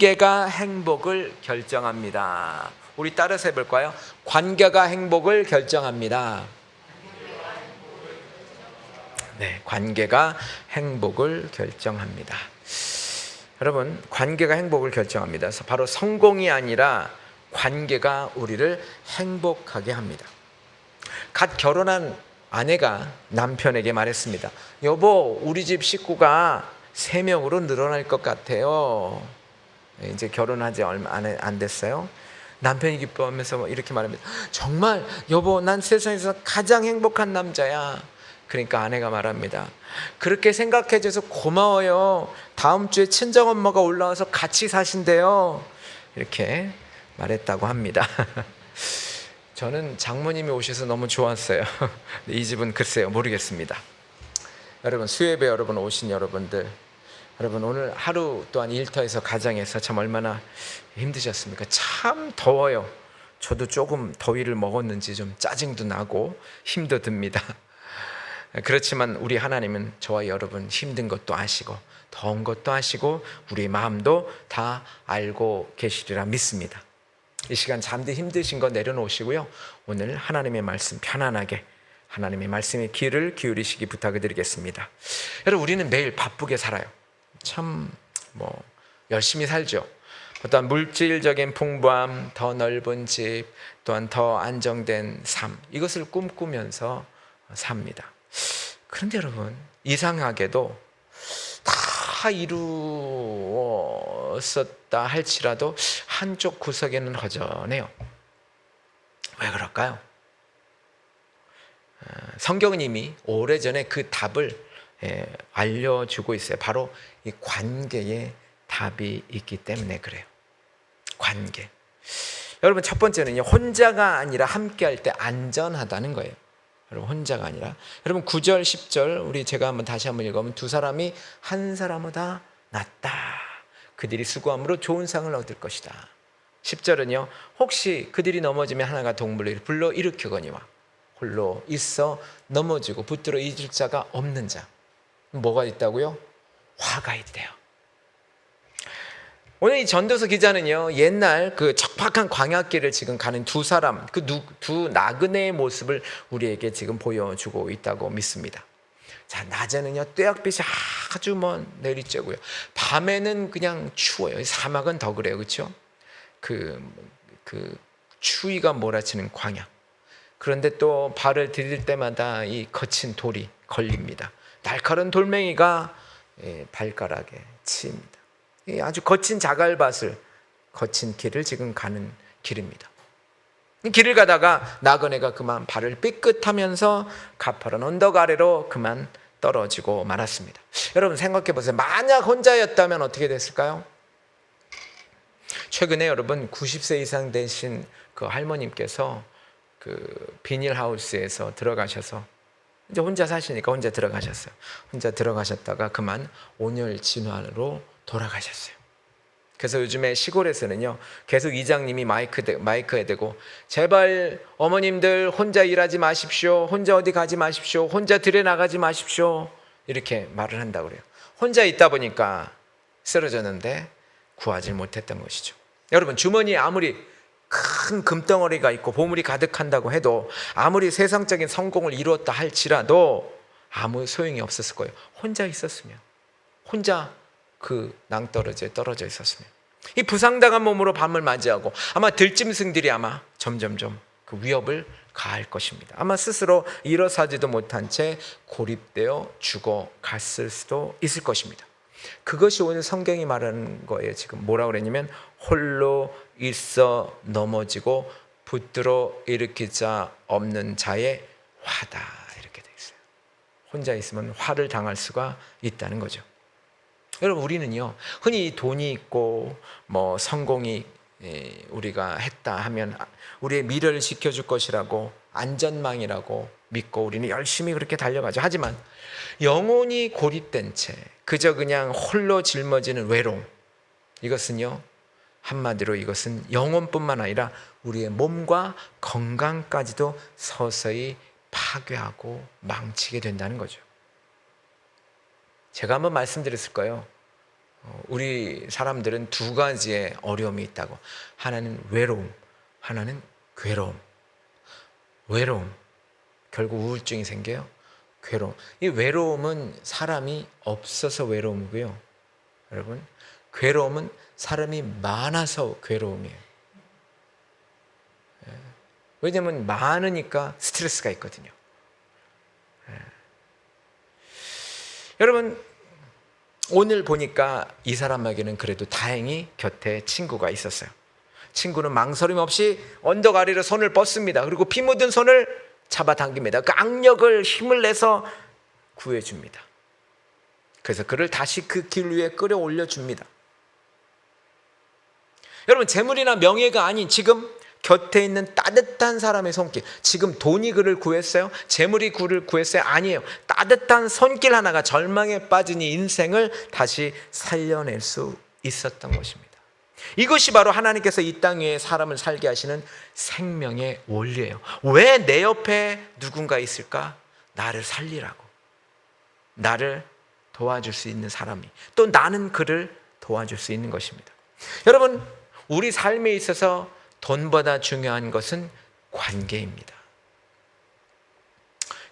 관계가 행복을 결정합니다. 우리 따라서 해볼까요? 관계가 행복을 결정합니다. 네, 관계가 행복을 결정합니다. 여러분, 관계가 행복을 결정합니다. 그래서 바로 성공이 아니라 관계가 우리를 행복하게 합니다. 갓 결혼한 아내가 남편에게 말했습니다. 여보, 우리 집 식구가 3명으로 늘어날 것 같아요. 이제 결혼하지 얼마 안 됐어요. 남편이 기뻐하면서 이렇게 말합니다. 정말 여보, 난 세상에서 가장 행복한 남자야. 그러니까 아내가 말합니다. 그렇게 생각해줘서 고마워요. 다음 주에 친정엄마가 올라와서 같이 사신대요. 이렇게 말했다고 합니다. 저는 장모님이 오셔서 너무 좋았어요. 이 집은 글쎄요, 모르겠습니다. 여러분, 수예배 여러분 오신 여러분들, 여러분 오늘 하루 또한 일터에서 가정에서 참 얼마나 힘드셨습니까? 참 더워요. 저도 조금 더위를 먹었는지 좀 짜증도 나고 힘도 듭니다. 그렇지만 우리 하나님은 저와 여러분 힘든 것도 아시고 더운 것도 아시고 우리 마음도 다 알고 계시리라 믿습니다. 이 시간 잠시 힘드신 거 내려놓으시고요, 오늘 하나님의 말씀 편안하게 하나님의 말씀에 귀를 기울이시기 부탁을 드리겠습니다. 여러분, 우리는 매일 바쁘게 살아요. 참 열심히 살죠. 어떤 물질적인 풍부함, 더 넓은 집, 또한 더 안정된 삶, 이것을 꿈꾸면서 삽니다. 그런데 여러분, 이상하게도 다 이루었었다 할지라도 한쪽 구석에는 허전해요. 왜 그럴까요? 성경은 이미 오래전에 그 답을 알려주고 있어요. 바로 이 관계에 답이 있기 때문에 그래요. 관계. 여러분, 첫 번째는요, 혼자가 아니라 함께 할 때 안전하다는 거예요. 여러분, 혼자가 아니라, 여러분 9절 10절 우리 제가 다시 한번 읽어보면, 두 사람이 한 사람보다 낫다. 그들이 수고함으로 좋은 상을 얻을 것이다. 10절은요, 혹시 그들이 넘어지면 하나가 동물을 불러 일으키거니와 홀로 있어 넘어지고 붙들어 잊을 자가 없는 자. 뭐가 있다고요? 화가 있대요. 오늘 이 전도서 기자는요, 옛날 그 척박한 광야길을 지금 가는 두 사람, 그 두 나그네의 모습을 우리에게 지금 보여주고 있다고 믿습니다. 자, 낮에는요, 떼약빛이 아주 내리쬐고요. 밤에는 그냥 추워요. 사막은 더 그래요. 그렇죠? 그 추위가 몰아치는 광야. 그런데 또 발을 디딜 때마다 이 거친 돌이 걸립니다. 날카로운 돌멩이가 발가락에 치입니다. 아주 거친 자갈밭을, 거친 길을 지금 가는 길입니다. 길을 가다가 나그네가 그만 발을 삐끗하면서 가파른 언덕 아래로 그만 떨어지고 말았습니다. 여러분 생각해 보세요. 만약 혼자였다면 어떻게 됐을까요? 최근에 여러분 90세 이상 되신 그 할머님께서 그 비닐하우스에서 들어가셔서 이제 혼자 사시니까 혼자 들어가셨어요. 혼자 들어가셨다가 그만 온열 진화로 돌아가셨어요. 그래서 요즘에 시골에서는요, 계속 이장님이 마이크에 대고, 제발 어머님들 혼자 일하지 마십시오. 혼자 어디 가지 마십시오. 혼자 들에 나가지 마십시오. 이렇게 말을 한다고 그래요. 혼자 있다 보니까 쓰러졌는데 구하지 못했던 것이죠. 여러분, 주머니에 아무리 큰 금덩어리가 있고 보물이 가득한다고 해도, 아무리 세상적인 성공을 이루었다 할지라도 아무 소용이 없었을 거예요. 혼자 있었으면, 혼자 그 낭떠러지에 떨어져 있었으면. 이 부상당한 몸으로 밤을 맞이하고 아마 들짐승들이 아마 점점점 그 위협을 가할 것입니다. 아마 스스로 일어서지도 못한 채 고립되어 죽어갔을 수도 있을 것입니다. 그것이 오늘 성경이 말하는 거예요. 지금 뭐라고 그랬냐면, 홀로 있어 넘어지고 붙들어 일으킬 자 없는 자의 화다, 이렇게 돼 있어요. 혼자 있으면 화를 당할 수가 있다는 거죠. 여러분, 우리는요, 흔히 돈이 있고 성공이 우리가 했다 하면 우리의 미래를 지켜줄 것이라고, 안전망이라고 믿고 우리는 열심히 그렇게 달려가죠. 하지만 영혼이 고립된 채 그저 그냥 홀로 짊어지는 외로움, 이것은요, 한마디로 이것은 영혼뿐만 아니라 우리의 몸과 건강까지도 서서히 파괴하고 망치게 된다는 거죠. 제가 한번 말씀드렸을 거예요. 우리 사람들은 두 가지의 어려움이 있다고. 하나는 외로움, 하나는 괴로움. 외로움, 결국 우울증이 생겨요. 괴로움. 이 외로움은 사람이 없어서 외로움이고요. 여러분, 괴로움은 사람이 많아서 괴로움이에요. 왜냐하면 많으니까 스트레스가 있거든요. 여러분, 오늘 보니까 이 사람에게는 그래도 다행히 곁에 친구가 있었어요. 친구는 망설임 없이 언덕 아래로 손을 뻗습니다. 그리고 피 묻은 손을 잡아당깁니다. 그 악력을 힘을 내서 구해줍니다. 그래서 그를 다시 그 길 위에 끌어올려 줍니다. 여러분, 재물이나 명예가 아닌 지금 곁에 있는 따뜻한 사람의 손길. 지금 돈이 그를 구했어요? 재물이 그를 구했어요? 아니에요. 따뜻한 손길 하나가 절망에 빠진 이 인생을 다시 살려낼 수 있었던 것입니다. 이것이 바로 하나님께서 이 땅 위에 사람을 살게 하시는 생명의 원리예요. 왜 내 옆에 누군가 있을까? 나를 살리라고. 나를 도와줄 수 있는 사람이, 또 나는 그를 도와줄 수 있는 것입니다. 여러분, 우리 삶에 있어서 돈보다 중요한 것은 관계입니다.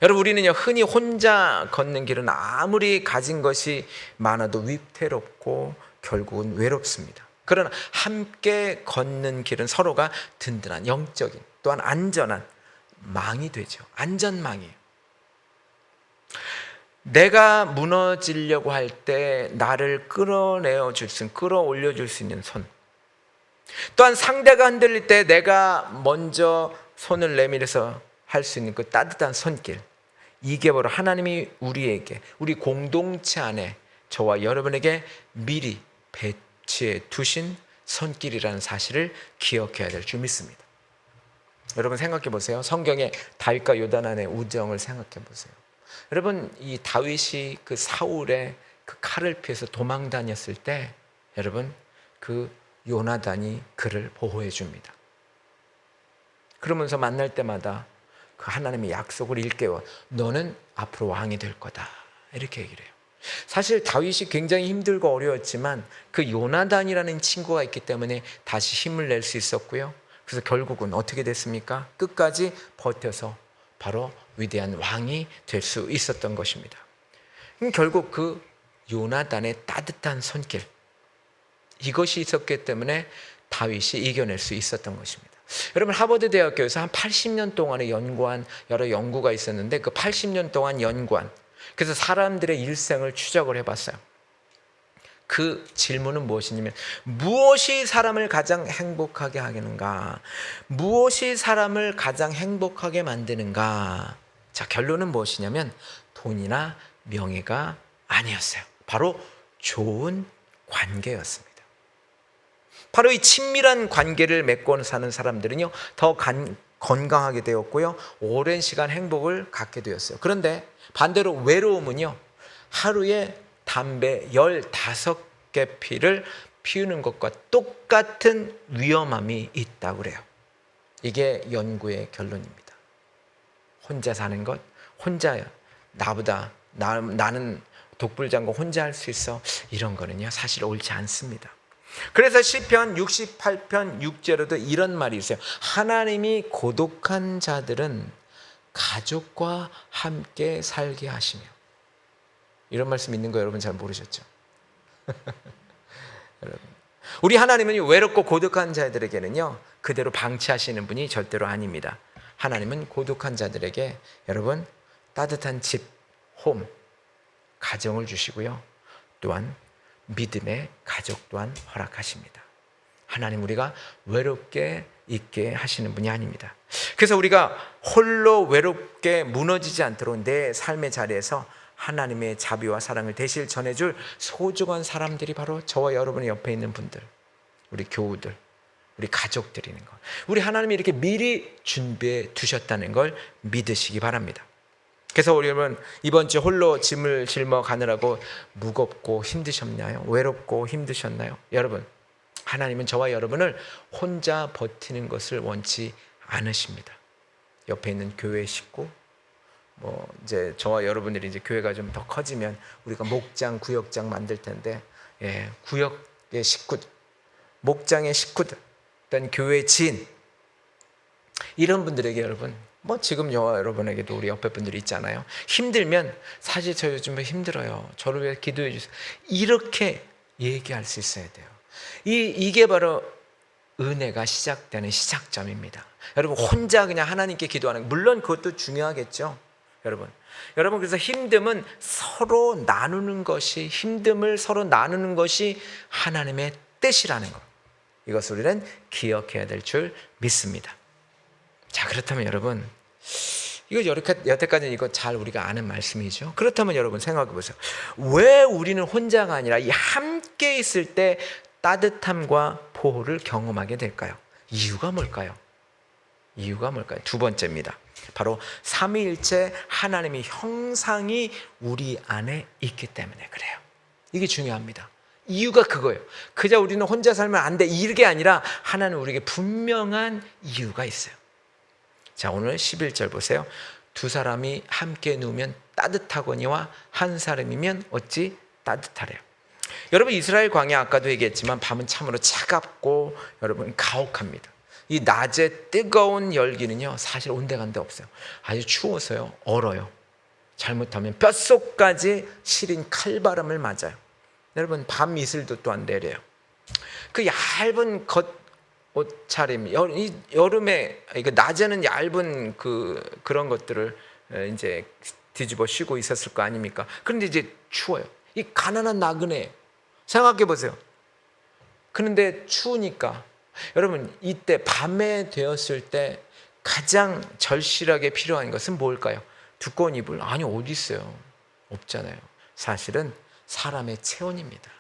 여러분, 우리는요, 흔히 혼자 걷는 길은 아무리 가진 것이 많아도 위태롭고 결국은 외롭습니다. 그러나 함께 걷는 길은 서로가 든든한 영적인, 또한 안전한 망이 되죠. 안전망이에요. 내가 무너지려고 할 때 나를 끌어내어 줄 수 있는, 끌어올려 줄 수 있는 손. 또한 상대가 흔들릴 때 내가 먼저 손을 내밀어서 할 수 있는 그 따뜻한 손길. 이게 바로 하나님이 우리에게, 우리 공동체 안에 저와 여러분에게 미리 배치해 두신 손길이라는 사실을 기억해야 될 줄 믿습니다. 여러분, 생각해 보세요. 성경의 다윗과 요나단의 우정을 생각해 보세요. 여러분, 이 다윗이 그 사울의 그 칼을 피해서 도망 다녔을 때, 여러분, 그 요나단이 그를 보호해 줍니다. 그러면서 만날 때마다 그 하나님의 약속을 일깨워 너는 앞으로 왕이 될 거다, 이렇게 얘기를 해요. 사실 다윗이 굉장히 힘들고 어려웠지만 그 요나단이라는 친구가 있기 때문에 다시 힘을 낼 수 있었고요. 그래서 결국은 어떻게 됐습니까? 끝까지 버텨서 바로 위대한 왕이 될 수 있었던 것입니다. 결국 그 요나단의 따뜻한 손길, 이것이 있었기 때문에 다윗이 이겨낼 수 있었던 것입니다. 여러분, 하버드 대학교에서 한 80년 동안에 연구한 여러 연구가 있었는데, 그 80년 동안 연구한, 그래서 사람들의 일생을 추적을 해봤어요. 그 질문은 무엇이냐면, 무엇이 사람을 가장 행복하게 하겠는가? 무엇이 사람을 가장 행복하게 만드는가? 자, 결론은 무엇이냐면 돈이나 명예가 아니었어요. 바로 좋은 관계였습니다. 바로 이 친밀한 관계를 맺고 사는 사람들은요, 더 건강하게 되었고요, 오랜 시간 행복을 갖게 되었어요. 그런데 반대로 외로움은요, 하루에 담배 15개 피를 피우는 것과 똑같은 위험함이 있다고 그래요. 이게 연구의 결론입니다. 혼자 사는 것, 혼자야, 나는 독불장구 혼자 할 수 있어, 이런 거는요 사실 옳지 않습니다. 그래서 시편 68편 6절에도 이런 말이 있어요. 하나님이 고독한 자들은 가족과 함께 살게 하시며. 이런 말씀 있는 거 여러분 잘 모르셨죠? 여러분, 우리 하나님은 외롭고 고독한 자들에게는요 그대로 방치하시는 분이 절대로 아닙니다. 하나님은 고독한 자들에게 여러분 따뜻한 집, 홈, 가정을 주시고요, 또한 믿음의 가족 또한 허락하십니다. 하나님, 우리가 외롭게 있게 하시는 분이 아닙니다. 그래서 우리가 홀로 외롭게 무너지지 않도록 내 삶의 자리에서 하나님의 자비와 사랑을 대실 전해줄 소중한 사람들이 바로 저와 여러분의 옆에 있는 분들, 우리 교우들, 우리 가족들이는 것, 우리 하나님이 이렇게 미리 준비해 두셨다는 걸 믿으시기 바랍니다. 그래서 우리 여러분, 이번 주 홀로 짐을 짊어 가느라고 무겁고 힘드셨나요? 외롭고 힘드셨나요? 여러분, 하나님은 저와 여러분을 혼자 버티는 것을 원치 않으십니다. 옆에 있는 교회 식구, 이제 저와 여러분들이 이제 교회가 좀 더 커지면 우리가 목장, 구역장 만들 텐데, 구역의 식구들, 목장의 식구들, 어떤 교회 지인, 이런 분들에게 여러분, 지금 저와 여러분에게도 우리 옆에 분들이 있잖아요. 힘들면 사실 저 요즘에 힘들어요. 저를 위해 기도해 주세요. 이렇게 얘기할 수 있어야 돼요. 이게 바로 은혜가 시작되는 시작점입니다. 여러분 혼자 그냥 하나님께 기도하는, 물론 그것도 중요하겠죠. 여러분 그래서 힘듦은 서로 나누는 것이, 힘듦을 서로 나누는 것이 하나님의 뜻이라는 것, 이것을 우리는 기억해야 될 줄 믿습니다. 자, 그렇다면 여러분, 이거 여태까지는 이거 잘 우리가 아는 말씀이죠. 그렇다면 여러분 생각해 보세요. 왜 우리는 혼자가 아니라 이 함께 있을 때 따뜻함과 보호를 경험하게 될까요? 이유가 뭘까요? 두 번째입니다. 바로 삼위일체 하나님의 형상이 우리 안에 있기 때문에 그래요. 이게 중요합니다. 이유가 그거예요. 그저 우리는 혼자 살면 안 돼, 이게 아니라 하나는 우리에게 분명한 이유가 있어요. 자, 오늘 11절 보세요. 두 사람이 함께 누우면 따뜻하거니와 한 사람이면 어찌 따뜻하래요. 여러분 이스라엘 광야, 아까도 얘기했지만 밤은 참으로 차갑고 여러분 가혹합니다. 이 낮에 뜨거운 열기는요 사실 온데간데 없어요. 아주 추워서요 얼어요. 잘못하면 뼛속까지 시린 칼바람을 맞아요. 여러분 밤 이슬도 또한 내려요. 그 얇은 옷차림, 여름에 낮에는 얇은 그런 것들을 이제 뒤집어 쉬고 있었을 거 아닙니까? 그런데 이제 추워요. 이 가난한 나그네 생각해 보세요. 그런데 추우니까 여러분 이때 밤에 되었을 때 가장 절실하게 필요한 것은 뭘까요? 두꺼운 이불? 아니, 어디 있어요? 없잖아요. 사실은 사람의 체온입니다.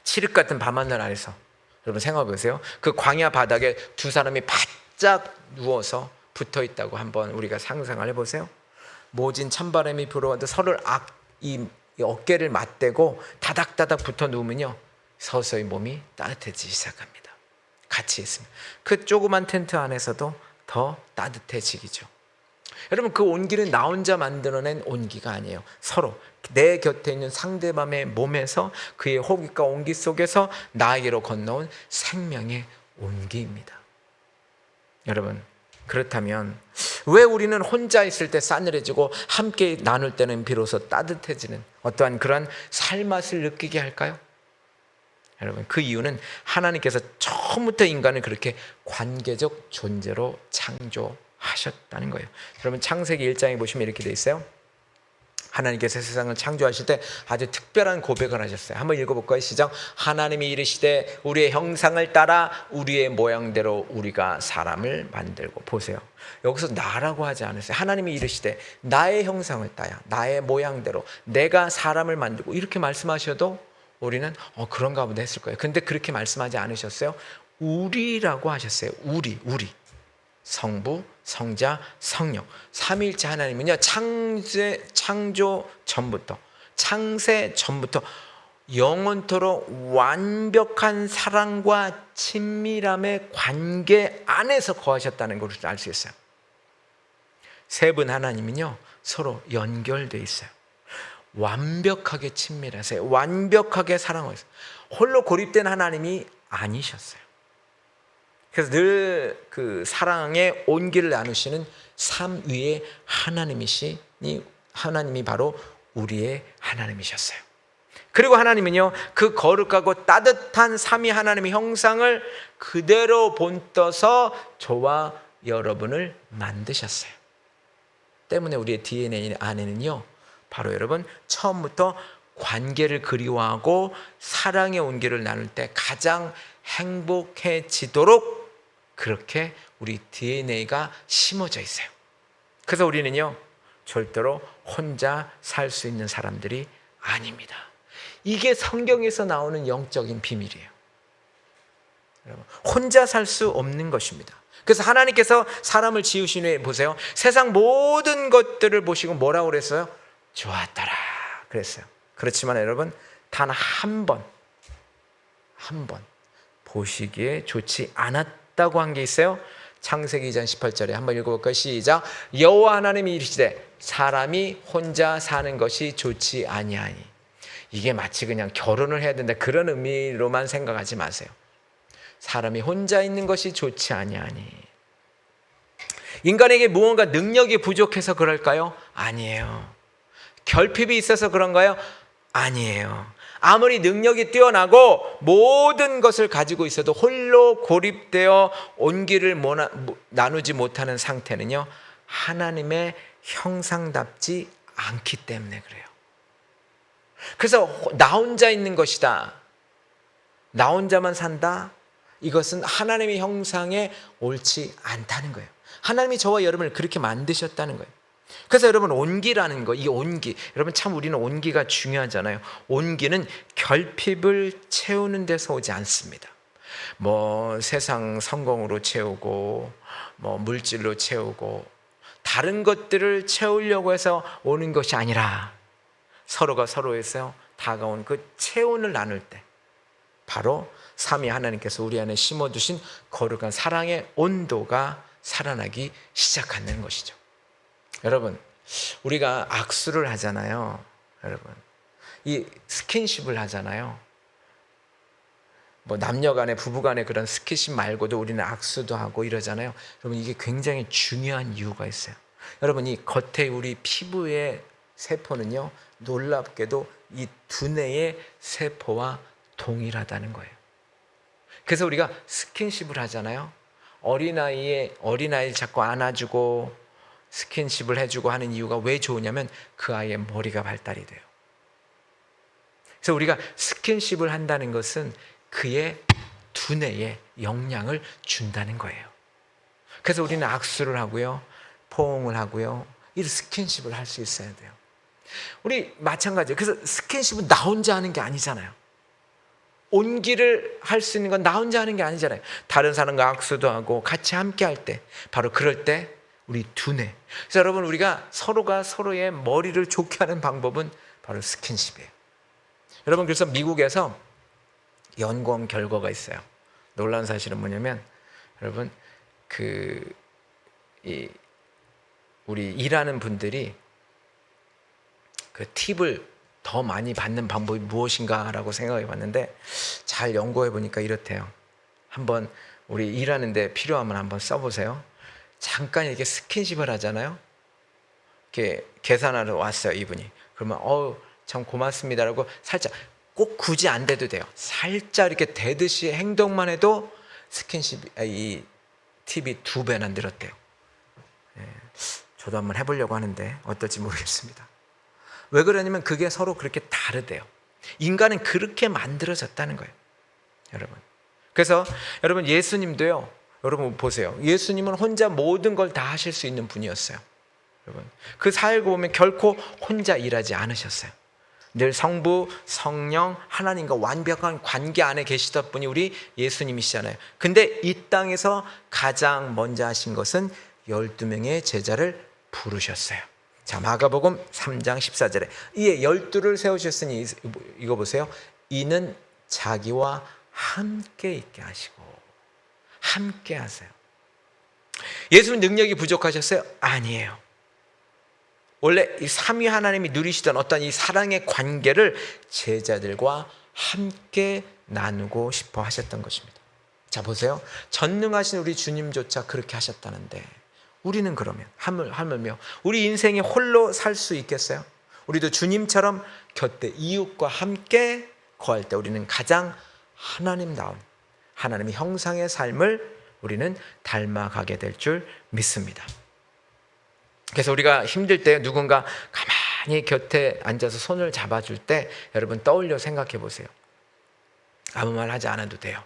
칠흑 같은 밤하늘 아래서 여러분 생각해 보세요. 그 광야 바닥에 두 사람이 바짝 누워서 붙어 있다고 한번 우리가 상상을 해보세요. 모진 찬바람이 불어와도 서로를 이 어깨를 맞대고 다닥다닥 붙어 누우면요 서서히 몸이 따뜻해지기 시작합니다. 같이 있으면 그 조그만 텐트 안에서도 더 따뜻해지기죠. 여러분 그 온기는 나 혼자 만들어낸 온기가 아니에요. 서로 내 곁에 있는 상대방의 몸에서 그의 호흡과 온기 속에서 나에게로 건너온 생명의 온기입니다. 여러분 그렇다면 왜 우리는 혼자 있을 때 싸늘해지고 함께 나눌 때는 비로소 따뜻해지는 어떠한 그런 살맛을 느끼게 할까요? 여러분 그 이유는 하나님께서 처음부터 인간을 그렇게 관계적 존재로 창조하셨다는 거예요. 여러분 창세기 1장에 보시면 이렇게 되어 있어요. 하나님께서 세상을 창조하실 때 아주 특별한 고백을 하셨어요. 한번 읽어볼까요? 시작. 하나님이 이르시되 우리의 형상을 따라 우리의 모양대로 우리가 사람을 만들고. 보세요. 여기서 나라고 하지 않았어요. 하나님이 이르시되 나의 형상을 따야 나의 모양대로 내가 사람을 만들고, 이렇게 말씀하셔도 우리는 그런가 보다 했을 거예요. 근데 그렇게 말씀하지 않으셨어요. 우리라고 하셨어요. 우리. 성부, 성자, 성령, 삼위일체 하나님은요 창조 전부터, 창세 전부터 영원토록 완벽한 사랑과 친밀함의 관계 안에서 거하셨다는 것을 알 수 있어요. 세 분 하나님은요 서로 연결되어 있어요. 완벽하게 친밀하세요. 완벽하게 사랑하세요. 홀로 고립된 하나님이 아니셨어요. 그래서 늘 그 사랑의 온기를 나누시는 삼위의 하나님이 바로 우리의 하나님이셨어요. 그리고 하나님은요 그 거룩하고 따뜻한 삼위 하나님의 형상을 그대로 본떠서 저와 여러분을 만드셨어요. 때문에 우리의 DNA 안에는요 바로 여러분 처음부터 관계를 그리워하고 사랑의 온기를 나눌 때 가장 행복해지도록 그렇게 우리 DNA가 심어져 있어요. 그래서 우리는요 절대로 혼자 살 수 있는 사람들이 아닙니다. 이게 성경에서 나오는 영적인 비밀이에요. 여러분, 혼자 살 수 없는 것입니다. 그래서 하나님께서 사람을 지으신 후에 보세요. 세상 모든 것들을 보시고 뭐라고 그랬어요? 좋았더라 그랬어요. 그렇지만 여러분 단 한 번 보시기에 좋지 않았다고 한 게 있어요. 창세기 2장 18절에 한번 읽어볼까요? 시작. 여호와 하나님이 이르시되 사람이 혼자 사는 것이 좋지 아니하니 이게 마치 그냥 결혼을 해야 된다 그런 의미로만 생각하지 마세요. 사람이 혼자 있는 것이 좋지 아니하니. 인간에게 무언가 능력이 부족해서 그럴까요? 아니에요. 결핍이 있어서 그런가요? 아니에요. 아무리 능력이 뛰어나고 모든 것을 가지고 있어도 홀로 고립되어 온기를 나누지 못하는 상태는요, 하나님의 형상답지 않기 때문에 그래요. 그래서 나 혼자 있는 것이다, 나 혼자만 산다, 이것은 하나님의 형상에 옳지 않다는 거예요. 하나님이 저와 여러분을 그렇게 만드셨다는 거예요. 그래서 여러분, 온기라는 거, 이 온기, 여러분 참 우리는 온기가 중요하잖아요. 온기는 결핍을 채우는 데서 오지 않습니다. 뭐 세상 성공으로 채우고 뭐 물질로 채우고 다른 것들을 채우려고 해서 오는 것이 아니라 서로가 서로에서 다가온 그 체온을 나눌 때 바로 삼위 하나님께서 우리 안에 심어두신 거룩한 사랑의 온도가 살아나기 시작하는 것이죠. 여러분, 우리가 악수를 하잖아요. 여러분, 이 스킨십을 하잖아요. 뭐 남녀 간에, 부부 간에 그런 스킨십 말고도 우리는 악수도 하고 이러잖아요. 여러분, 이게 굉장히 중요한 이유가 있어요. 여러분, 이 겉에 우리 피부의 세포는요, 놀랍게도 이 두뇌의 세포와 동일하다는 거예요. 그래서 우리가 스킨십을 하잖아요. 어린아이를 자꾸 안아주고 스킨십을 해주고 하는 이유가 왜 좋으냐면 그 아이의 머리가 발달이 돼요. 그래서 우리가 스킨십을 한다는 것은 그의 두뇌에 영향을 준다는 거예요. 그래서 우리는 악수를 하고요, 포옹을 하고요, 이 스킨십을 할 수 있어야 돼요. 우리 마찬가지예요. 그래서 스킨십은 나 혼자 하는 게 아니잖아요. 온기를 할 수 있는 건 나 혼자 하는 게 아니잖아요. 다른 사람과 악수도 하고 같이 함께 할 때, 바로 그럴 때 우리 두뇌. 그래서 여러분, 우리가 서로가 서로의 머리를 좋게 하는 방법은 바로 스킨십이에요. 여러분, 그래서 미국에서 연구한 결과가 있어요. 놀라운 사실은 뭐냐면, 여러분, 우리 일하는 분들이 그 팁을 더 많이 받는 방법이 무엇인가라고 생각해 봤는데, 잘 연구해 보니까 이렇대요. 한번 우리 일하는데 필요하면 한번 써보세요. 잠깐 이렇게 스킨십을 하잖아요. 이렇게 계산하러 왔어요, 이분이. 그러면 참 고맙습니다라고 살짝, 꼭 굳이 안 대도 돼요. 살짝 이렇게 대듯이 행동만 해도 이 팁이 2배나 늘었대요. 저도 한번 해보려고 하는데 어떨지 모르겠습니다. 왜 그러냐면 그게 서로 그렇게 다르대요. 인간은 그렇게 만들어졌다는 거예요, 여러분. 그래서 여러분, 예수님도요, 여러분 보세요. 예수님은 혼자 모든 걸 다 하실 수 있는 분이었어요. 여러분, 그 살고 보면 결코 혼자 일하지 않으셨어요. 늘 성부, 성령, 하나님과 완벽한 관계 안에 계시던 분이 우리 예수님이시잖아요. 근데 이 땅에서 가장 먼저 하신 것은 12명의 제자를 부르셨어요. 자, 마가복음 3장 14절에 이에 12를 세우셨으니, 이거 보세요. 이는 자기와 함께 있게 하시고. 함께 하세요. 예수는 능력이 부족하셨어요? 아니에요. 원래 이 삼위 하나님이 누리시던 어떤 이 사랑의 관계를 제자들과 함께 나누고 싶어 하셨던 것입니다. 자, 보세요. 전능하신 우리 주님조차 그렇게 하셨다는데 우리는 그러면 하물며 우리 인생에 홀로 살 수 있겠어요? 우리도 주님처럼 곁에 이웃과 함께 거할 때 우리는 가장 하나님다운 하나님의 형상의 삶을 우리는 닮아가게 될 줄 믿습니다. 그래서 우리가 힘들 때 누군가 가만히 곁에 앉아서 손을 잡아줄 때 여러분 떠올려 생각해 보세요. 아무 말 하지 않아도 돼요.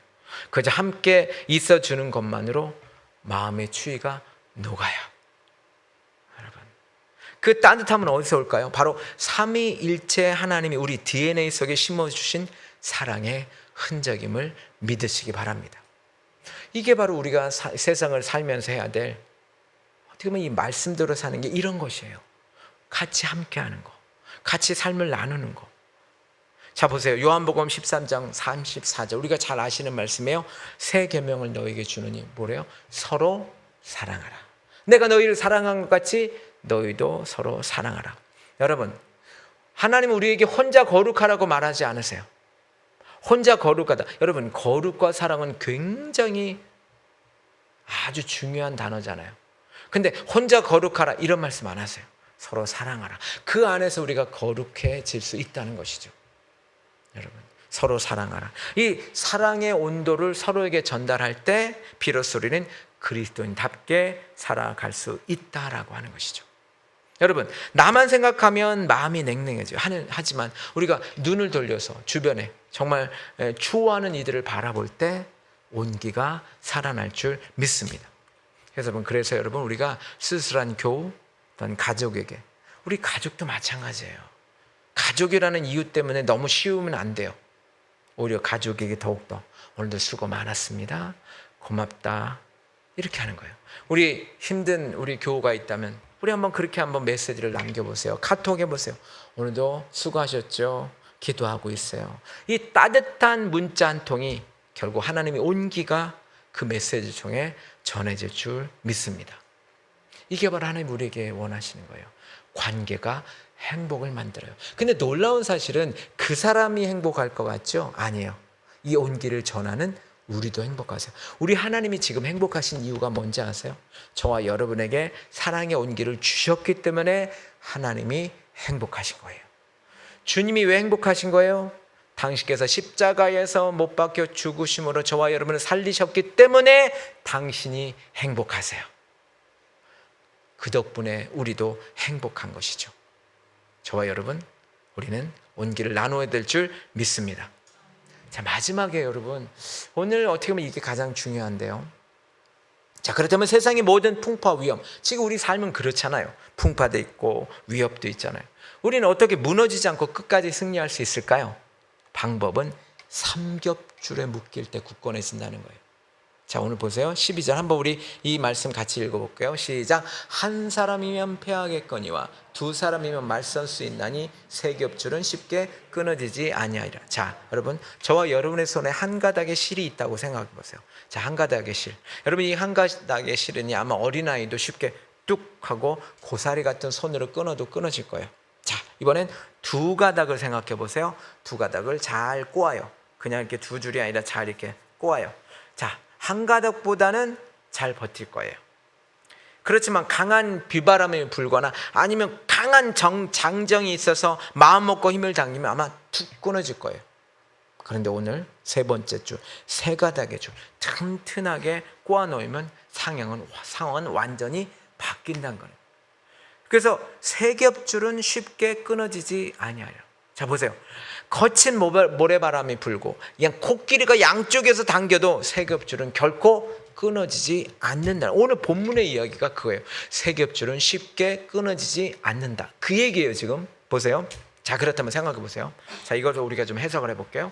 그저 함께 있어주는 것만으로 마음의 추위가 녹아요. 여러분, 그 따뜻함은 어디서 올까요? 바로 삼위일체 하나님이 우리 DNA 속에 심어주신 사랑의 흔적임을 믿으시기 바랍니다. 이게 바로 우리가 세상을 살면서 해야 될, 어떻게 보면 이 말씀대로 사는 게 이런 것이에요. 같이 함께하는 거, 같이 삶을 나누는 거. 자, 보세요. 요한복음 13장 34절, 우리가 잘 아시는 말씀이에요. 새 계명을 너에게 주노니 뭐래요? 서로 사랑하라. 내가 너희를 사랑한 것 같이 너희도 서로 사랑하라. 여러분, 하나님은 우리에게 혼자 거룩하라고 말하지 않으세요. 혼자 거룩하다. 여러분, 거룩과 사랑은 굉장히 아주 중요한 단어잖아요. 근데 혼자 거룩하라 이런 말씀 안 하세요. 서로 사랑하라. 그 안에서 우리가 거룩해질 수 있다는 것이죠. 여러분, 서로 사랑하라. 이 사랑의 온도를 서로에게 전달할 때 비로소 우리는 그리스도인답게 살아갈 수 있다라고 하는 것이죠. 여러분, 나만 생각하면 마음이 냉랭해져요. 하지만 우리가 눈을 돌려서 주변에 정말 추워하는 이들을 바라볼 때 온기가 살아날 줄 믿습니다. 그래서 여러분, 우리가 쓸쓸한 교우 또는 가족에게, 우리 가족도 마찬가지예요. 가족이라는 이유 때문에 너무 쉬우면 안 돼요. 오히려 가족에게 더욱더 오늘도 수고 많았습니다, 고맙다, 이렇게 하는 거예요. 우리 힘든 우리 교우가 있다면 우리 그렇게 한번 메시지를 남겨보세요. 카톡 해보세요. 오늘도 수고하셨죠? 기도하고 있어요. 이 따뜻한 문자 한 통이 결국 하나님의 온기가 그 메시지 통해 전해질 줄 믿습니다. 이게 바로 하나님 우리에게 원하시는 거예요. 관계가 행복을 만들어요. 근데 놀라운 사실은 그 사람이 행복할 것 같죠? 아니에요. 이 온기를 전하는 우리도 행복하세요. 우리 하나님이 지금 행복하신 이유가 뭔지 아세요? 저와 여러분에게 사랑의 온기를 주셨기 때문에 하나님이 행복하신 거예요. 주님이 왜 행복하신 거예요? 당신께서 십자가에서 못 박혀 죽으심으로 저와 여러분을 살리셨기 때문에 당신이 행복하세요. 그 덕분에 우리도 행복한 것이죠. 저와 여러분, 우리는 온기를 나눠야 될 줄 믿습니다. 자, 마지막에 여러분, 오늘 어떻게 보면 이게 가장 중요한데요. 자, 그렇다면 세상의 모든 풍파 위험, 지금 우리 삶은 그렇잖아요. 풍파도 있고 위협도 있잖아요. 우리는 어떻게 무너지지 않고 끝까지 승리할 수 있을까요? 방법은 삼겹줄에 묶일 때 굳건해진다는 거예요. 자, 오늘 보세요. 12절 한번 우리 이 말씀 같이 읽어볼게요. 시작. 한 사람이면 패하겠거니와 두 사람이면 맞설 수 있나니 세 겹줄은 쉽게 끊어지지 아니하리라. 자, 여러분, 저와 여러분의 손에 한 가닥의 실이 있다고 생각해 보세요. 자, 한 가닥의 실. 여러분, 이 한 가닥의 실은 아마 어린아이도 쉽게 뚝 하고 고사리 같은 손으로 끊어도 끊어질 거예요. 자, 이번엔 두 가닥을 생각해 보세요. 두 가닥을 잘 꼬아요. 그냥 이렇게 두 줄이 아니라 잘 이렇게 꼬아요. 자, 한 가닥보다는 잘 버틸 거예요. 그렇지만 강한 비바람이 불거나 아니면 강한 장정이 있어서 마음 먹고 힘을 당기면 아마 툭 끊어질 거예요. 그런데 오늘 세 번째 줄, 세 가닥의 줄 튼튼하게 꼬아 놓으면 상황은 완전히 바뀐다는 거예요. 그래서 세 겹줄은 쉽게 끊어지지 아니하리라. 자, 보세요. 거친 모래바람이 불고 그냥 코끼리가 양쪽에서 당겨도 세 겹줄은 결코 끊어지지 않는다. 오늘 본문의 이야기가 그거예요. 세 겹줄은 쉽게 끊어지지 않는다. 그 얘기예요, 지금. 보세요. 자, 그렇다면 생각해 보세요. 자, 이것을 우리가 좀 해석을 해볼게요.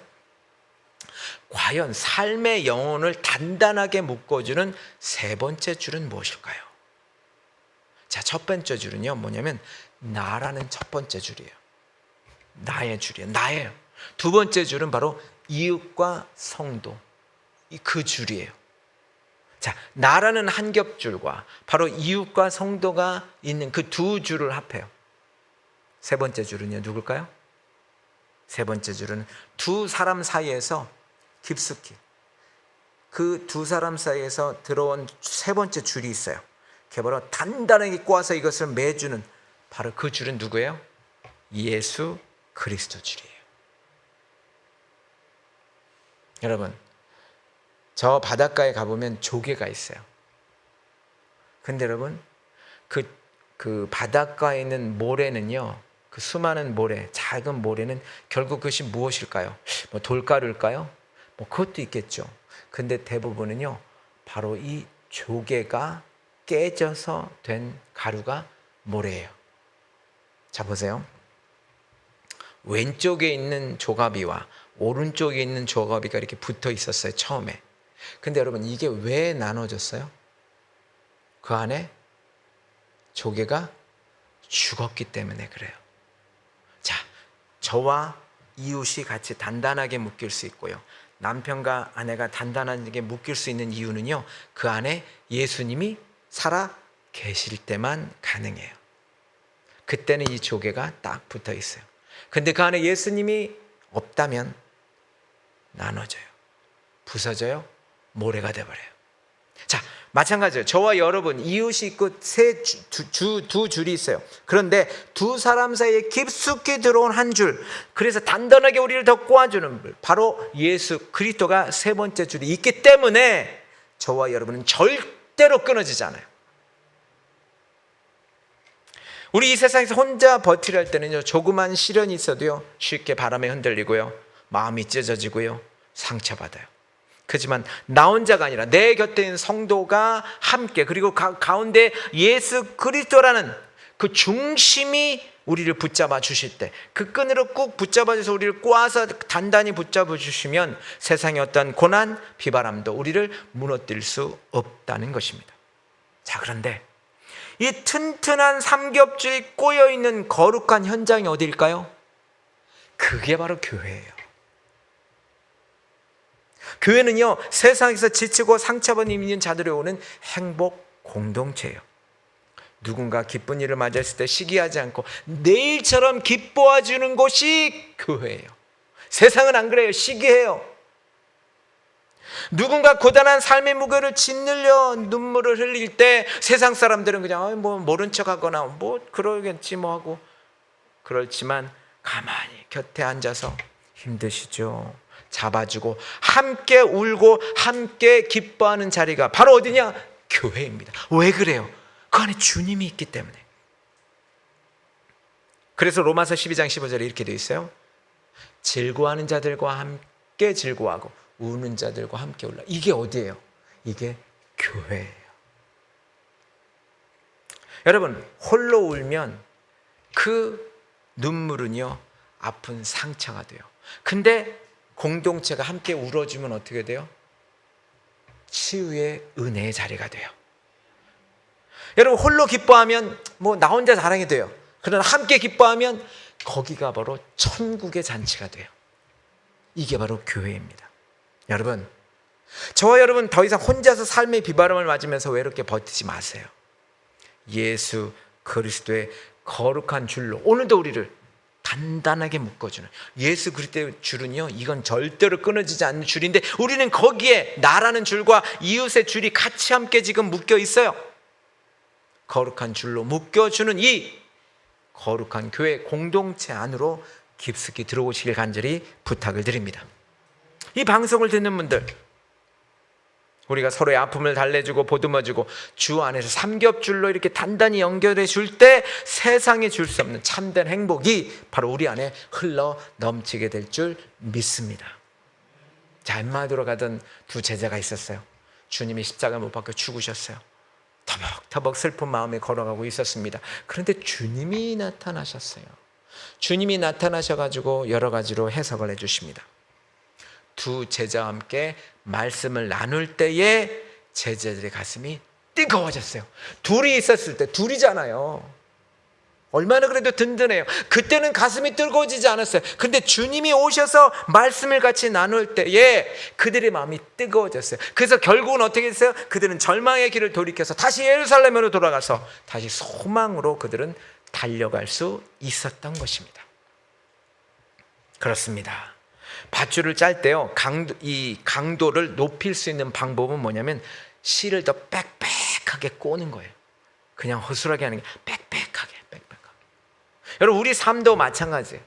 과연 삶의 영혼을 단단하게 묶어주는 세 번째 줄은 무엇일까요? 자, 첫 번째 줄은요, 뭐냐면 나라는 첫 번째 줄이에요. 나의 줄이에요. 나예요. 두 번째 줄은 바로 이웃과 성도, 그 줄이에요. 자, 나라는 한 겹줄과 바로 이웃과 성도가 있는 그 두 줄을 합해요. 세 번째 줄은요, 누굴까요? 세 번째 줄은 두 사람 사이에서 깊숙이 그 두 사람 사이에서 들어온 세 번째 줄이 있어요. 그게 바로 단단하게 꼬아서 이것을 매주는 바로 그 줄은 누구예요? 예수 그리스도 줄이에요. 여러분, 저 바닷가에 가보면 조개가 있어요. 근데 여러분, 그 바닷가에 있는 모래는요, 그 수많은 모래, 작은 모래는 결국 그것이 무엇일까요? 뭐 돌가루일까요? 뭐 그것도 있겠죠. 근데 대부분은요, 바로 이 조개가 깨져서 된 가루가 모래예요. 자, 보세요. 왼쪽에 있는 조가비와 오른쪽에 있는 조가비가 이렇게 붙어 있었어요, 처음에. 근데 여러분, 이게 왜 나눠졌어요? 그 안에 조개가 죽었기 때문에 그래요. 자, 저와 이웃이 같이 단단하게 묶일 수 있고요, 남편과 아내가 단단하게 묶일 수 있는 이유는요, 그 안에 예수님이 살아 계실 때만 가능해요. 그때는 이 조개가 딱 붙어 있어요. 근데 그 안에 예수님이 없다면 나눠져요. 부서져요. 모래가 돼버려요. 자, 마찬가지예요. 저와 여러분 이웃이 있고 두 줄이 있어요. 그런데 두 사람 사이에 깊숙이 들어온 한 줄, 그래서 단단하게 우리를 더 꼬아주는 줄, 바로 예수 그리스도가 세 번째 줄이 있기 때문에 저와 여러분은 절대로 끊어지지 않아요. 우리 이 세상에서 혼자 버티려 할 때는요, 조그만 시련이 있어도요 쉽게 바람에 흔들리고요, 마음이 찢어지고요, 상처받아요. 그렇지만 나 혼자가 아니라 내 곁에 있는 성도가 함께, 그리고 가운데 예수 그리스도라는 그 중심이 우리를 붙잡아 주실 때, 그 끈으로 꾹 붙잡아 주셔서 우리를 꼬아서 단단히 붙잡아 주시면 세상의 어떤 고난, 비바람도 우리를 무너뜨릴 수 없다는 것입니다. 자, 그런데 이 튼튼한 삼겹줄이 꼬여있는 거룩한 현장이 어디일까요? 그게 바로 교회예요. 교회는요, 세상에서 지치고 상처받은 있는 자들이 오는 행복 공동체예요. 누군가 기쁜 일을 맞이했을 때 시기하지 않고 내일처럼 기뻐해 주는 곳이 교회예요. 세상은 안 그래요. 시기해요. 누군가 고단한 삶의 무게를 짓눌려 눈물을 흘릴 때 세상 사람들은 그냥 뭐 모른 척하거나 뭐 그러겠지 뭐 하고, 그렇지만 가만히 곁에 앉아서 힘드시죠? 잡아주고 함께 울고 함께 기뻐하는 자리가 바로 어디냐? 교회입니다. 왜 그래요? 그 안에 주님이 있기 때문에. 그래서 로마서 12장 15절에 이렇게 되어 있어요. 즐거워하는 자들과 함께 즐거워하고 우는 자들과 함께 울라. 이게 어디예요? 이게 교회예요. 여러분, 홀로 울면 그 눈물은요 아픈 상처가 돼요. 근데 공동체가 함께 울어주면 어떻게 돼요? 치유의 은혜의 자리가 돼요. 여러분, 홀로 기뻐하면 뭐 나 혼자 자랑이 돼요. 그러나 함께 기뻐하면 거기가 바로 천국의 잔치가 돼요. 이게 바로 교회입니다. 여러분, 저와 여러분 더 이상 혼자서 삶의 비바람을 맞으면서 외롭게 버티지 마세요. 예수 그리스도의 거룩한 줄로 오늘도 우리를 단단하게 묶어주는 예수 그리스도의 줄은요, 이건 절대로 끊어지지 않는 줄인데 우리는 거기에 나라는 줄과 이웃의 줄이 같이 함께 지금 묶여 있어요. 거룩한 줄로 묶여주는 이 거룩한 교회 공동체 안으로 깊숙이 들어오시길 간절히 부탁을 드립니다. 이 방송을 듣는 분들, 우리가 서로의 아픔을 달래주고 보듬어주고 주 안에서 삼겹줄로 이렇게 단단히 연결해 줄 때 세상에 줄 수 없는 참된 행복이 바로 우리 안에 흘러 넘치게 될 줄 믿습니다. 자, 엠마오로 가던 두 제자가 있었어요. 주님이 십자가 못 박혀 죽으셨어요. 터벅터벅 슬픈 마음에 걸어가고 있었습니다. 그런데 주님이 나타나셨어요. 주님이 나타나셔가지고 여러 가지로 해석을 해주십니다. 두 제자와 함께 말씀을 나눌 때에 제자들의 가슴이 뜨거워졌어요. 둘이 있었을 때, 둘이잖아요. 얼마나 그래도 든든해요. 그때는 가슴이 뜨거워지지 않았어요. 근데 주님이 오셔서 말씀을 같이 나눌 때에 그들의 마음이 뜨거워졌어요. 그래서 결국은 어떻게 됐어요? 그들은 절망의 길을 돌이켜서 다시 예루살렘으로 돌아가서 다시 소망으로 그들은 달려갈 수 있었던 것입니다. 그렇습니다. 밧줄을 짤 때요, 이 강도를 높일 수 있는 방법은 뭐냐면 실을 더 빽빽하게 꼬는 거예요. 그냥 허술하게 하는 게 빽빽하게. 여러분, 우리 삶도 마찬가지예요.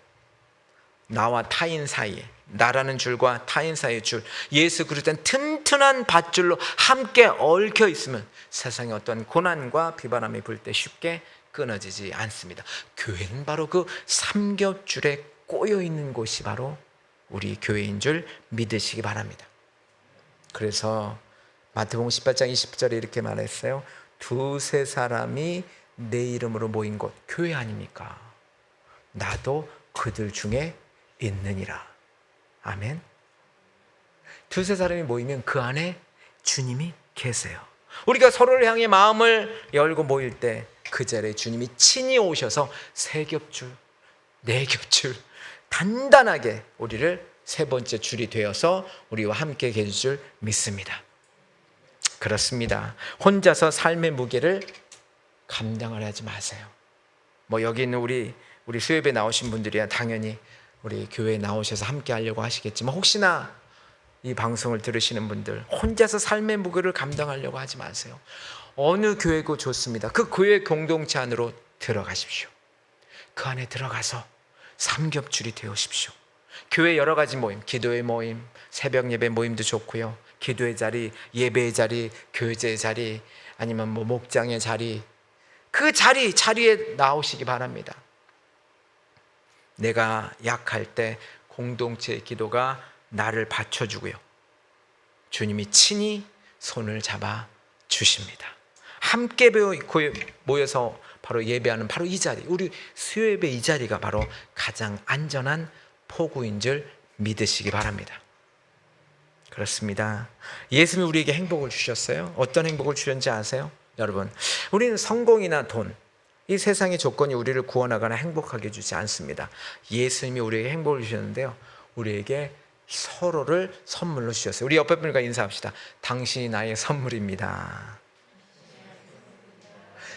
나와 타인 사이에, 나라는 줄과 타인 사이의 줄, 예수 그리스도는 튼튼한 밧줄로 함께 얽혀 있으면 세상에 어떤 고난과 비바람이 불 때 쉽게 끊어지지 않습니다. 교회는 바로 그 삼겹줄에 꼬여 있는 곳이 바로 우리 교회인 줄 믿으시기 바랍니다. 그래서 마태복음 18장 20절에 이렇게 말했어요. 두세 사람이 내 이름으로 모인 곳, 교회 아닙니까? 나도 그들 중에 있느니라. 아멘. 두세 사람이 모이면 그 안에 주님이 계세요. 우리가 서로를 향해 마음을 열고 모일 때 그 자리에 주님이 친히 오셔서 세 겹줄, 네 겹줄 단단하게 우리를 세 번째 줄이 되어서 우리와 함께 계실 줄 믿습니다. 그렇습니다. 혼자서 삶의 무게를 감당을 하지 마세요. 뭐 여기 있는 우리 우리 수협에 나오신 분들이야 당연히 우리 교회에 나오셔서 함께 하려고 하시겠지만, 혹시나 이 방송을 들으시는 분들 혼자서 삶의 무게를 감당하려고 하지 마세요. 어느 교회고 좋습니다. 그 교회 공동체 안으로 들어가십시오. 그 안에 들어가서 삼겹줄이 되어십시오. 교회 여러 가지 모임, 기도의 모임, 새벽 예배 모임도 좋고요, 기도의 자리, 예배의 자리, 교제의 자리, 아니면 뭐 목장의 자리, 그 자리에 나오시기 바랍니다. 내가 약할 때 공동체의 기도가 나를 받쳐주고요, 주님이 친히 손을 잡아 주십니다. 함께 모여서 바로 예배하는 바로 이 자리, 우리 수요예배 이 자리가 바로 가장 안전한 포구인 줄 믿으시기 바랍니다. 그렇습니다. 예수님이 우리에게 행복을 주셨어요. 어떤 행복을 주셨는지 아세요? 여러분, 우리는 성공이나 돈, 이 세상의 조건이 우리를 구원하거나 행복하게 주지 않습니다. 예수님이 우리에게 행복을 주셨는데요, 우리에게 서로를 선물로 주셨어요. 우리 옆에 분과 인사합시다. 당신이 나의 선물입니다.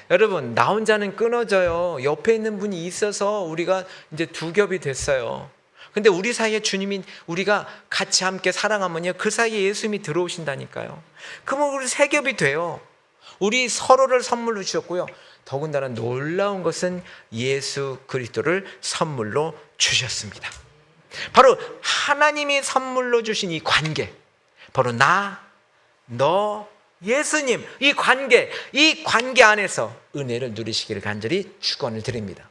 여러분, 나 혼자는 끊어져요. 옆에 있는 분이 있어서 우리가 이제 두 겹이 됐어요. 근데 우리 사이에 주님이, 우리가 같이 함께 사랑하면요, 그 사이에 예수님이 들어오신다니까요. 그러면 우리 세 겹이 돼요. 우리 서로를 선물로 주셨고요, 더군다나 놀라운 것은 예수 그리스도를 선물로 주셨습니다. 바로 하나님이 선물로 주신 이 관계, 바로 나, 너, 예수님, 이 관계 안에서 은혜를 누리시기를 간절히 축원을 드립니다.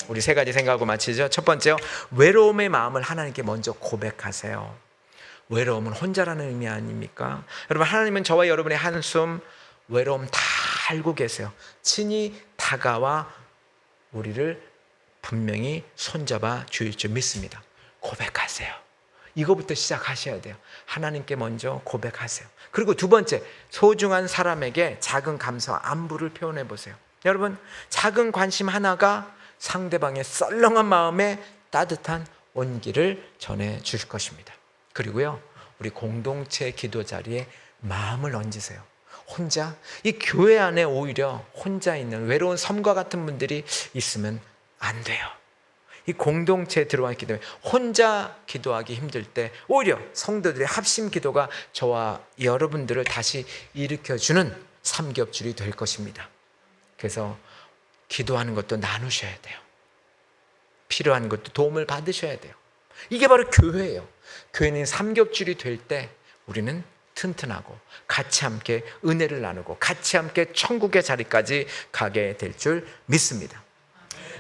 우리 세 가지 생각하고 마치죠. 첫 번째요, 외로움의 마음을 하나님께 먼저 고백하세요. 외로움은 혼자라는 의미 아닙니까? 여러분, 하나님은 저와 여러분의 한숨, 외로움 다 알고 계세요. 친히 다가와 우리를 분명히 손잡아 주실 줄 믿습니다. 고백하세요. 이거부터 시작하셔야 돼요. 하나님께 먼저 고백하세요. 그리고 두 번째, 소중한 사람에게 작은 감사와 안부를 표현해 보세요. 여러분, 작은 관심 하나가 상대방의 썰렁한 마음에 따뜻한 온기를 전해 주실 것입니다. 그리고요, 우리 공동체 기도 자리에 마음을 얹으세요. 혼자, 이 교회 안에 오히려 혼자 있는 외로운 섬과 같은 분들이 있으면 안 돼요. 이 공동체에 들어와 있기 때문에 혼자 기도하기 힘들 때 오히려 성도들의 합심 기도가 저와 여러분들을 다시 일으켜주는 삼겹줄이 될 것입니다. 그래서 기도하는 것도 나누셔야 돼요. 필요한 것도 도움을 받으셔야 돼요. 이게 바로 교회예요. 교회는 삼겹줄이 될 때 우리는 튼튼하고 같이 함께 은혜를 나누고 같이 함께 천국의 자리까지 가게 될 줄 믿습니다.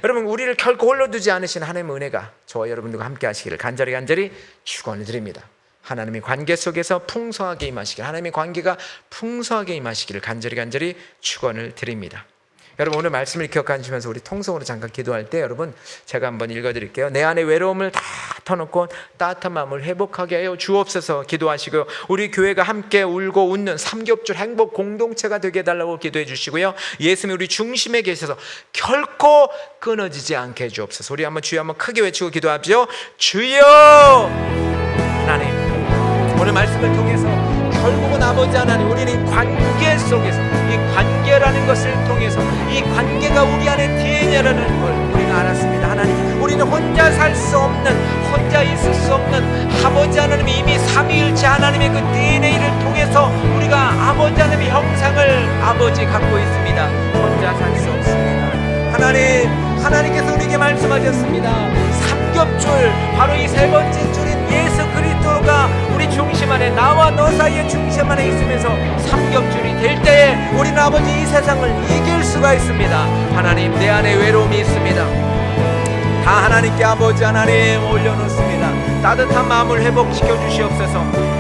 여러분, 우리를 결코 홀로 두지 않으신 하나님의 은혜가 저와 여러분들과 함께 하시기를 간절히 축원을 드립니다. 하나님의 관계 속에서 풍성하게 임하시길, 하나님의 관계가 풍성하게 임하시기를 간절히 축원을 드립니다. 여러분, 오늘 말씀을 기억하시면서 우리 통성으로 잠깐 기도할 때, 여러분, 제가 한번 읽어드릴게요. 내 안에 외로움을 다 터놓고 따뜻한 마음을 회복하게 하여 주옵소서 기도하시고요, 우리 교회가 함께 울고 웃는 삼겹줄 행복 공동체가 되게 해달라고 기도해 주시고요, 예수님이 우리 중심에 계셔서 결코 끊어지지 않게 해주옵소서. 우리 한번 주여 한번 크게 외치고 기도하죠. 주여! 하나님, 오늘 말씀을 통해서 결국은 아버지 하나님, 우리는 관계 속에서, 이 관계라는 것을 통해서 이 관계가 우리 안에 DNA라는 걸 우리가 알았습니다. 하나님, 우리는 혼자 살 수 없는, 혼자 있을 수 없는 아버지 하나님이 이미 삼위일체 하나님의 그 DNA를 통해서 우리가 아버지 하나님의 형상을 아버지 갖고 있습니다. 혼자 살 수 없습니다. 하나님께서 우리에게 말씀하셨습니다. 삼겹줄, 바로 이 세 번째 줄인 예수 그리스도가 우리 중심 안에, 나와 너 사이의 중심 안에 있으면서 삼겹줄이 될 때에 우리는 아버지 이 세상을 이길 수가 있습니다. 하나님, 내 안에 외로움이 있습니다. 다 하나님께 아버지 하나님 올려놓습니다. 따뜻한 마음을 회복시켜 주시옵소서.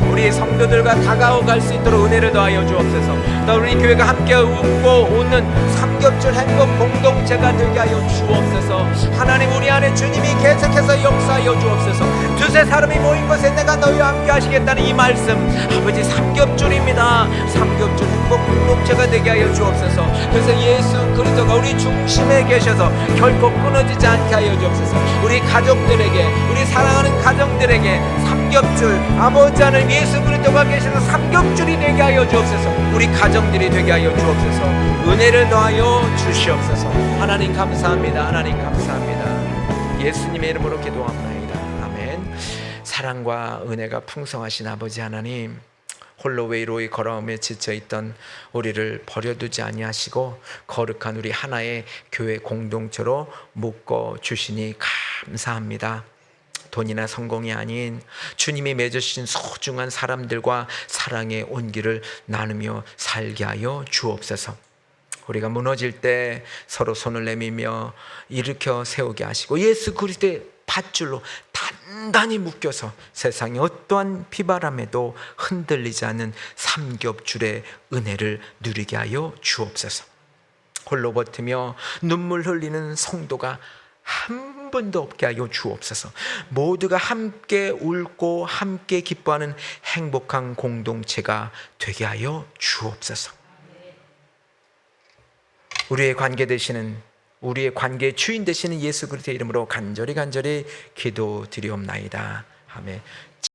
우리 성도들과 다가갈 수 있도록 은혜를 더하여 주옵소서. 또 우리 교회가 함께 웃고 웃는 삼겹줄 행복 공동체가 되게 하여 주옵소서. 하나님, 우리 안에 주님이 계속해서 역사하여 주옵소서. 두세 사람이 모인 곳에 내가 너희와 함께 하시겠다는 이 말씀, 아버지 삼겹줄입니다. 삼겹줄 행복 공동체가 되게 하여 주옵소서. 그래서 예수 그리스도가 우리 중심에 계셔서 결코 끊어지지 않게 하여 주옵소서. 우리 가족들에게, 우리 사랑하는 가정들에게 삼겹줄, 아버지 하나님 예수 그리스도와 계셔서 삼겹줄이 되게 하여 주옵소서. 우리 가정들이 되게 하여 주옵소서. 은혜를 더하여 주시옵소서. 하나님 감사합니다. 하나님 감사합니다. 예수님의 이름으로 기도합나이다. 아멘. 사랑과 은혜가 풍성하신 아버지 하나님, 홀로 외로이 걸어오며 지쳐있던 우리를 버려두지 아니하시고 거룩한 우리 하나의 교회 공동체로 묶어 주시니 감사합니다. 돈이나 성공이 아닌 주님이 맺으신 소중한 사람들과 사랑의 온기를 나누며 살게 하여 주옵소서. 우리가 무너질 때 서로 손을 내밀며 일으켜 세우게 하시고 예수 그리스도의 밧줄로 단단히 묶여서 세상의 어떠한 비바람에도 흔들리지 않는 삼겹줄의 은혜를 누리게 하여 주옵소서. 홀로 버티며 눈물 흘리는 성도가 한 분도 없게 하여 주옵소서. 모두가 함께 울고 함께 기뻐하는 행복한 공동체가 되게 하여 주옵소서. 우리의 관계 되시는, 우리의 관계의 주인 되시는 예수 그리스도의 이름으로 간절히 기도드리옵나이다. 아멘.